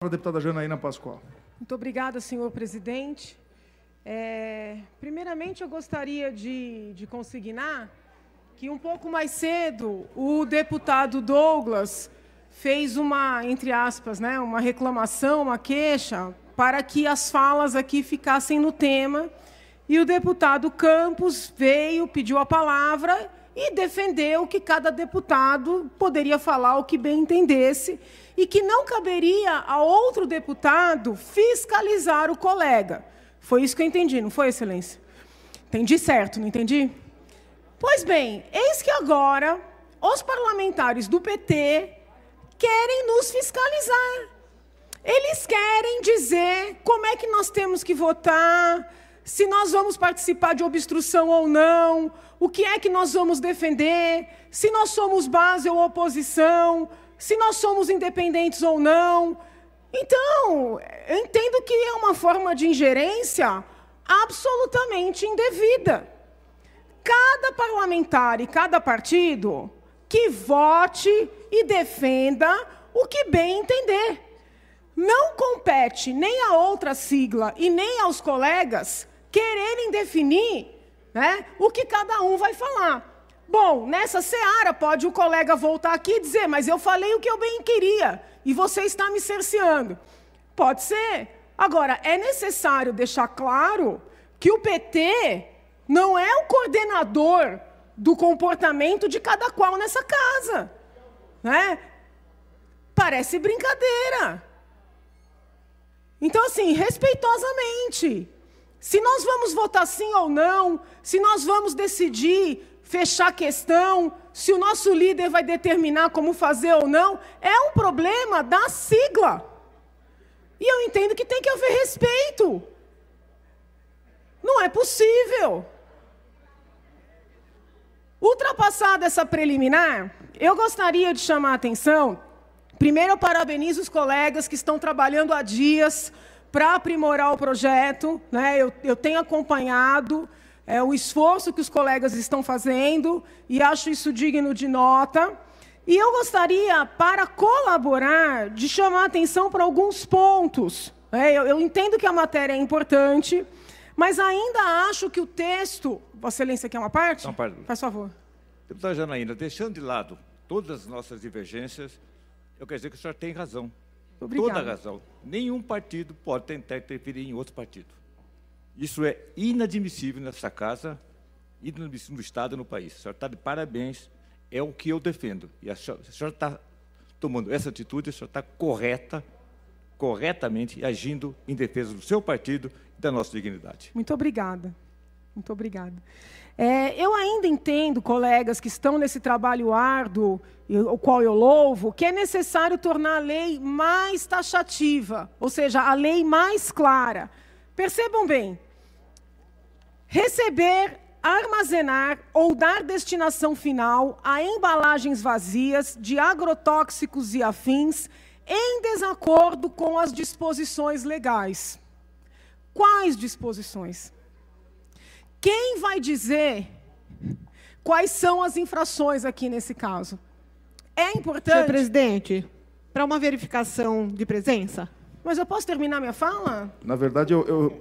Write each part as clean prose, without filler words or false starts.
A deputada Janaína Pascoal. Muito obrigada, senhor presidente. Primeiramente, eu gostaria de consignar que, um pouco mais cedo, o deputado Douglas fez uma, entre aspas, né, uma reclamação, uma queixa, para que as falas aqui ficassem no tema, e o deputado Campos veio, pediu a palavra e defendeu que cada deputado poderia falar o que bem entendesse e que não caberia a outro deputado fiscalizar o colega. Foi isso que eu entendi, não foi, excelência? Entendi certo, não entendi? Pois bem, eis que agora os parlamentares do PT querem nos fiscalizar. Eles querem dizer como é que nós temos que votar, se nós vamos participar de obstrução ou não, o que é que nós vamos defender, se nós somos base ou oposição, se nós somos independentes ou não. Então, eu entendo que é uma forma de ingerência absolutamente indevida. Cada parlamentar e cada partido que vote e defenda o que bem entender. Não compete nem a outra sigla e nem aos colegas quererem definir, né, o que cada um vai falar. Bom, nessa seara pode o colega voltar aqui e dizer, mas eu falei o que eu bem queria e você está me cerceando. Pode ser. Agora, é necessário deixar claro que o PT não é o coordenador do comportamento de cada qual nessa casa, né? Parece brincadeira. Então, assim, respeitosamente, se nós vamos votar sim ou não, se nós vamos decidir fechar a questão, se o nosso líder vai determinar como fazer ou não, é um problema da sigla. E eu entendo que tem que haver respeito. Não é possível. Ultrapassada essa preliminar, eu gostaria de chamar a atenção. Primeiro, eu parabenizo os colegas que estão trabalhando há dias para aprimorar o projeto, né? Eu tenho acompanhado o esforço que os colegas estão fazendo e acho isso digno de nota. E eu gostaria, para colaborar, de chamar a atenção para alguns pontos. Eu entendo que a matéria é importante, mas ainda acho que o texto... Vossa Excelência quer uma parte? Uma parte. Faz favor. Deputada Janaína, deixando de lado todas as nossas divergências, eu quero dizer que o senhor tem razão. Obrigada. Toda a razão. Nenhum partido pode tentar interferir em outro partido. Isso é inadmissível nessa casa, inadmissível no Estado e no país. O senhor está de parabéns, é o que eu defendo. E a senhora está tomando essa atitude, a senhora está corretamente agindo em defesa do seu partido e da nossa dignidade. Muito obrigada. Muito obrigada. Eu ainda entendo, colegas que estão nesse trabalho árduo, o qual eu louvo, que é necessário tornar a lei mais taxativa, ou seja, a lei mais clara. Percebam bem, receber, armazenar ou dar destinação final a embalagens vazias de agrotóxicos e afins em desacordo com as disposições legais. Quais disposições? Quem vai dizer quais são as infrações aqui nesse caso? É importante... Senhor presidente, para uma verificação de presença... Mas eu posso terminar minha fala? Na verdade,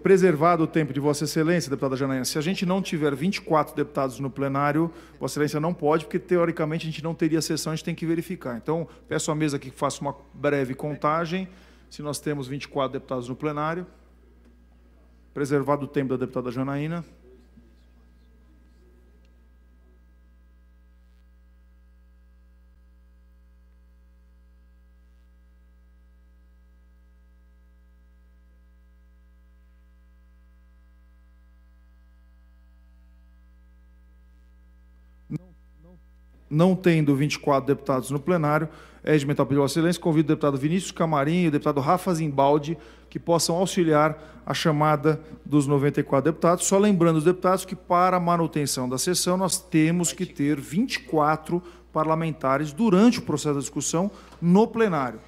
preservado o tempo de Vossa Excelência, deputada Janaína, se a gente não tiver 24 deputados no plenário, Vossa Excelência não pode, porque, teoricamente, a gente não teria sessão, a gente tem que verificar. Então, peço à mesa que faça uma breve contagem, se nós temos 24 deputados no plenário. Preservado o tempo da deputada Janaína. Não tendo 24 deputados no plenário, é regimental pedir Vossa Excelência, convido o deputado Vinícius Camarim e o deputado Rafa Zimbaldi que possam auxiliar a chamada dos 94 deputados. Só lembrando os deputados que, para a manutenção da sessão, nós temos que ter 24 parlamentares durante o processo da discussão no plenário.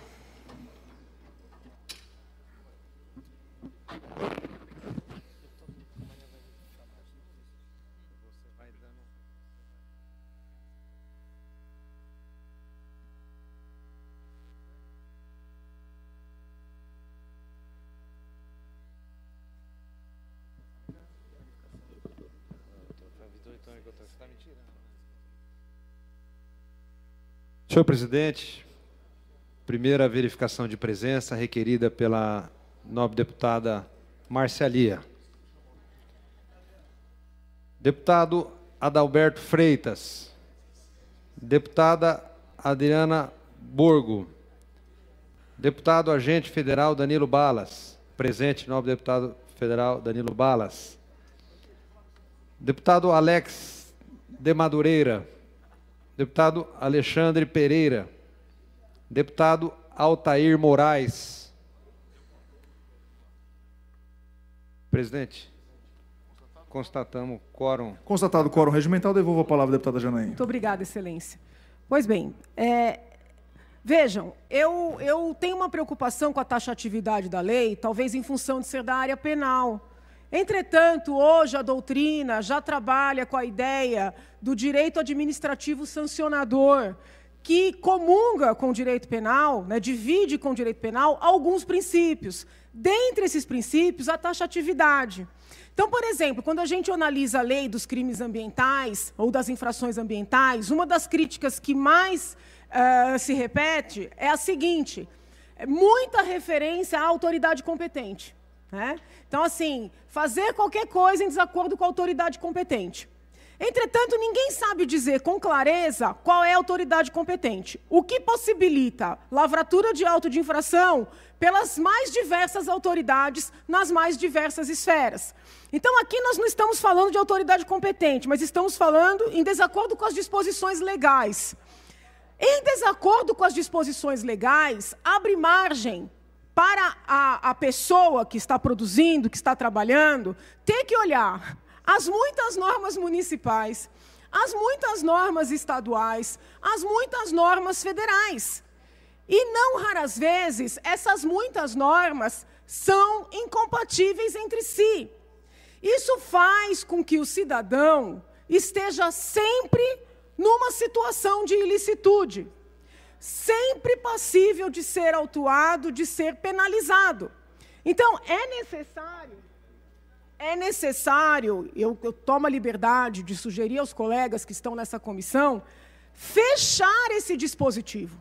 Senhor presidente, primeira verificação de presença requerida pela nobre deputada Márcia Lia. Deputado Adalberto Freitas. Deputada Adriana Borgo. Deputado Agente Federal Danilo Balas. Presente, nobre deputado federal Danilo Balas. Deputado Alex de Madureira. Deputado Alexandre Pereira. Deputado Altair Moraes. Presidente, constatamos quórum. Constatado o quórum regimental, devolvo a palavra à deputada Janaína. Muito obrigada, excelência. Pois bem, vejam, eu tenho uma preocupação com a taxatividade da lei, talvez em função de ser da área penal. Entretanto, hoje a doutrina já trabalha com a ideia do direito administrativo sancionador, que comunga com o direito penal, né, divide com o direito penal alguns princípios. Dentre esses princípios, a taxatividade. Então, por exemplo, quando a gente analisa a lei dos crimes ambientais ou das infrações ambientais, uma das críticas que mais se repete é a seguinte: muita referência à autoridade competente. Né? Então, assim, fazer qualquer coisa em desacordo com a autoridade competente. Entretanto, ninguém sabe dizer com clareza qual é a autoridade competente, o que possibilita lavratura de auto de infração pelas mais diversas autoridades nas mais diversas esferas. Então, aqui nós não estamos falando de autoridade competente, mas estamos falando em desacordo com as disposições legais. Em desacordo com as disposições legais, abre margem para a pessoa que está produzindo, que está trabalhando, ter que olhar as muitas normas municipais, as muitas normas estaduais, as muitas normas federais. E não raras vezes, essas muitas normas são incompatíveis entre si. Isso faz com que o cidadão esteja sempre numa situação de ilicitude, sempre passível de ser autuado, de ser penalizado. Então, é necessário, eu tomo a liberdade de sugerir aos colegas que estão nessa comissão, fechar esse dispositivo.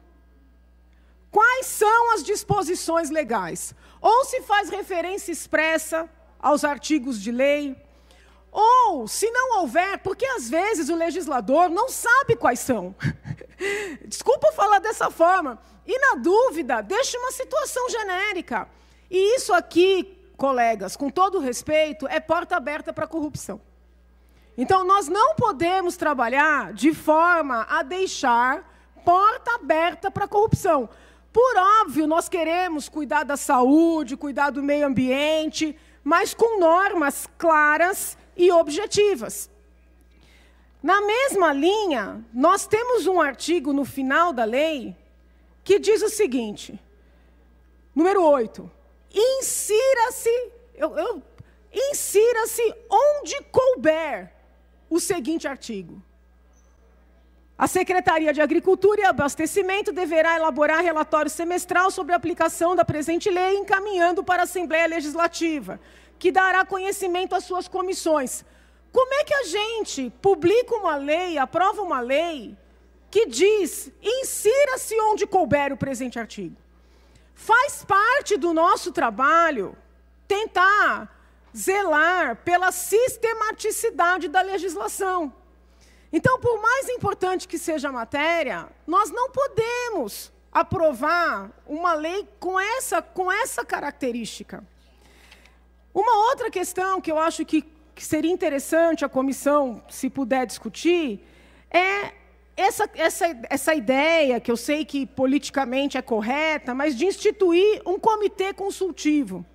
Quais são as disposições legais? Ou se faz referência expressa aos artigos de lei, ou, se não houver, porque às vezes o legislador não sabe quais são. Desculpa falar dessa forma. E, na dúvida, deixa uma situação genérica. E isso aqui, colegas, com todo respeito, é porta aberta para a corrupção. Então, nós não podemos trabalhar de forma a deixar porta aberta para a corrupção. Por óbvio, nós queremos cuidar da saúde, cuidar do meio ambiente, mas com normas claras e objetivas. Na mesma linha, nós temos um artigo no final da lei que diz o seguinte, número 8, insira-se onde couber o seguinte artigo. A Secretaria de Agricultura e Abastecimento deverá elaborar relatório semestral sobre a aplicação da presente lei, encaminhando para a Assembleia Legislativa, que dará conhecimento às suas comissões. Como é que a gente publica uma lei, aprova uma lei, que diz, insira-se onde couber o presente artigo? Faz parte do nosso trabalho tentar zelar pela sistematicidade da legislação. Então, por mais importante que seja a matéria, nós não podemos aprovar uma lei com essa característica. Uma outra questão que eu acho que seria interessante a comissão, se puder discutir, é essa ideia, que eu sei que politicamente é correta, mas de instituir um comitê consultivo,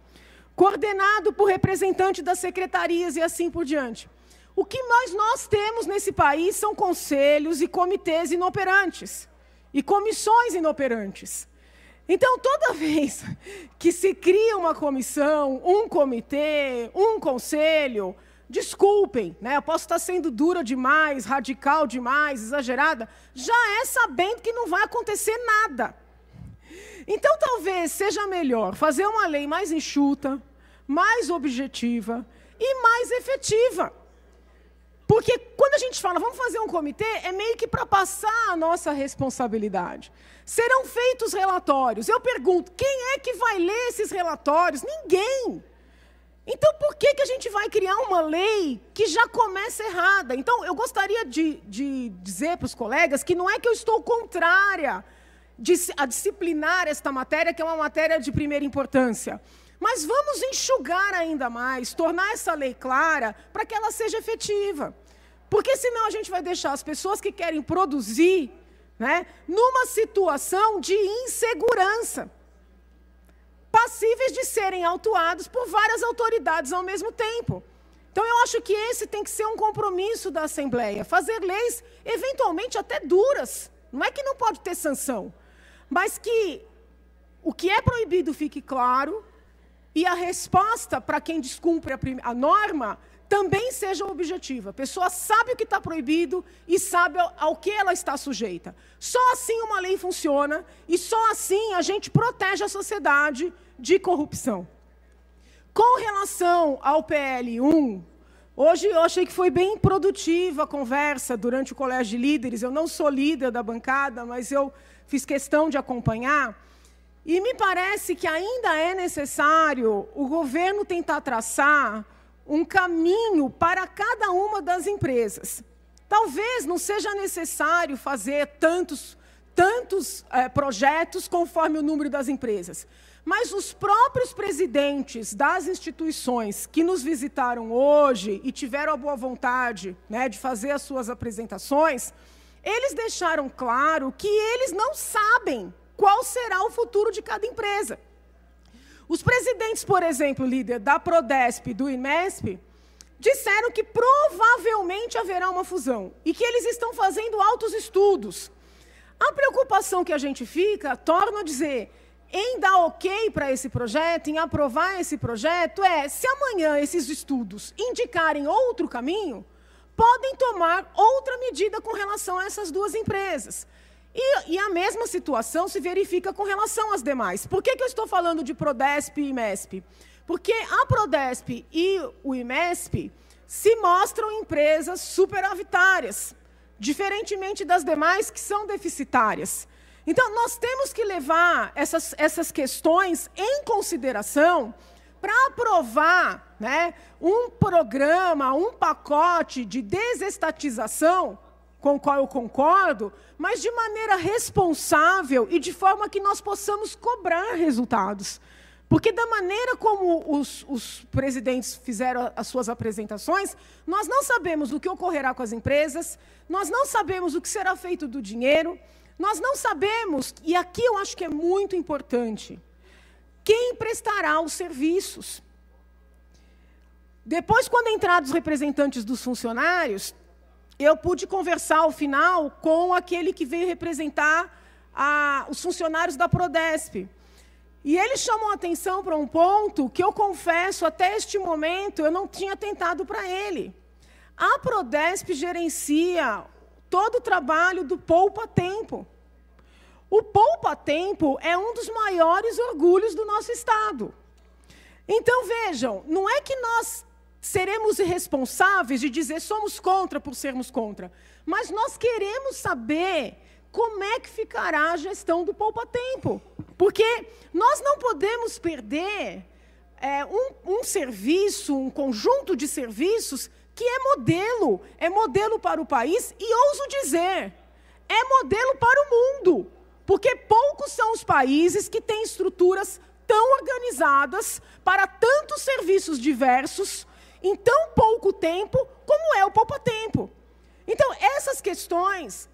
coordenado por representantes das secretarias e assim por diante. O que nós temos nesse país são conselhos e comitês inoperantes, e comissões inoperantes. Então, toda vez que se cria uma comissão, um comitê, um conselho, desculpem, né, eu posso estar sendo dura demais, radical demais, exagerada, já é sabendo que não vai acontecer nada. Então, talvez seja melhor fazer uma lei mais enxuta, mais objetiva e mais efetiva. Porque quando a gente fala, vamos fazer um comitê, é meio que para passar a nossa responsabilidade. Serão feitos relatórios. Eu pergunto, quem é que vai ler esses relatórios? Ninguém. Então, por que a gente vai criar uma lei que já começa errada? Então, eu gostaria de dizer para os colegas que não é que eu estou contrária a disciplinar esta matéria, que é uma matéria de primeira importância. Mas vamos enxugar ainda mais, tornar essa lei clara para que ela seja efetiva. Porque senão a gente vai deixar as pessoas que querem produzir, né, numa situação de insegurança, passíveis de serem autuados por várias autoridades ao mesmo tempo. Então, eu acho que esse tem que ser um compromisso da Assembleia, fazer leis, eventualmente, até duras. Não é que não pode ter sanção, mas que o que é proibido fique claro e a resposta para quem descumpre a norma também seja objetiva. A pessoa sabe o que está proibido e sabe ao que ela está sujeita. Só assim uma lei funciona e só assim a gente protege a sociedade de corrupção. Com relação ao PL1, hoje eu achei que foi bem produtiva a conversa durante o Colégio de Líderes. Eu não sou líder da bancada, mas eu fiz questão de acompanhar. E me parece que ainda é necessário o governo tentar traçar um caminho para cada uma das empresas. Talvez não seja necessário fazer tantos projetos conforme o número das empresas, mas os próprios presidentes das instituições que nos visitaram hoje e tiveram a boa vontade, né, de fazer as suas apresentações, eles deixaram claro que eles não sabem qual será o futuro de cada empresa. Os presidentes, por exemplo, líder da Prodesp e do IMESP, disseram que provavelmente haverá uma fusão e que eles estão fazendo altos estudos. A preocupação que a gente fica, torno a dizer, em dar ok para esse projeto, em aprovar esse projeto, se amanhã esses estudos indicarem outro caminho, podem tomar outra medida com relação a essas duas empresas. E a mesma situação se verifica com relação às demais. Por que eu estou falando de Prodesp e IMESP? Porque a Prodesp e o IMESP se mostram empresas superavitárias, diferentemente das demais que são deficitárias. Então, nós temos que levar essas questões em consideração para aprovar, né, um programa, um pacote de desestatização, com o qual eu concordo, mas de maneira responsável e de forma que nós possamos cobrar resultados. Porque da maneira como os presidentes fizeram as suas apresentações, nós não sabemos o que ocorrerá com as empresas, nós não sabemos o que será feito do dinheiro, nós não sabemos, e aqui eu acho que é muito importante, quem prestará os serviços. Depois, quando entraram os representantes dos funcionários, eu pude conversar, ao final, com aquele que veio representar os funcionários da Prodesp. E ele chamou a atenção para um ponto que eu confesso, até este momento, eu não tinha atentado para ele. A Prodesp gerencia todo o trabalho do poupa-tempo. O poupa-tempo é um dos maiores orgulhos do nosso Estado. Então, vejam, não é que nós seremos irresponsáveis de dizer somos contra por sermos contra, mas nós queremos saber como é que ficará a gestão do poupa-tempo. Porque nós não podemos perder um serviço, um conjunto de serviços que é modelo para o país e, ouso dizer, é modelo para o mundo. Porque poucos são os países que têm estruturas tão organizadas para tantos serviços diversos em tão pouco tempo como é o poupa-tempo. Então, essas questões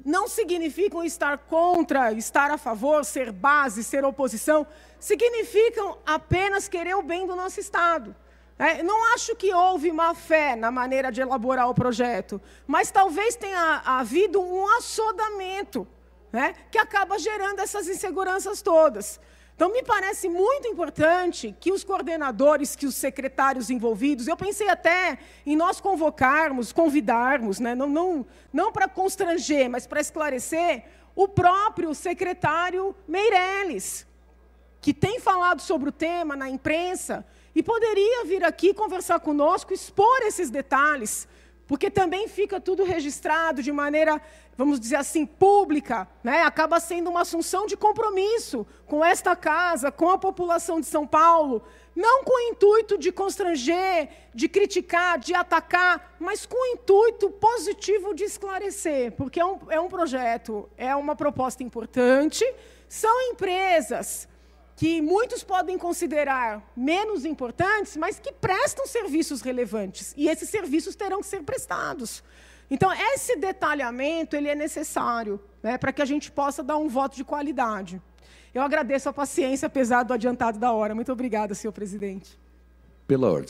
não significam estar contra, estar a favor, ser base, ser oposição, significam apenas querer o bem do nosso Estado. Não acho que houve má fé na maneira de elaborar o projeto, mas talvez tenha havido um assodamento, né, que acaba gerando essas inseguranças todas. Então, me parece muito importante que os coordenadores, que os secretários envolvidos, eu pensei até em nós convidarmos, né, não para constranger, mas para esclarecer, o próprio secretário Meirelles, que tem falado sobre o tema na imprensa, e poderia vir aqui conversar conosco, expor esses detalhes, porque também fica tudo registrado de maneira, vamos dizer assim, pública, né? Acaba sendo uma assunção de compromisso com esta casa, com a população de São Paulo, não com o intuito de constranger, de criticar, de atacar, mas com o intuito positivo de esclarecer, porque é um projeto, é uma proposta importante, são empresas que muitos podem considerar menos importantes, mas que prestam serviços relevantes. E esses serviços terão que ser prestados. Então, esse detalhamento ele é necessário, né, para que a gente possa dar um voto de qualidade. Eu agradeço a paciência, apesar do adiantado da hora. Muito obrigada, senhor presidente. Pela ordem.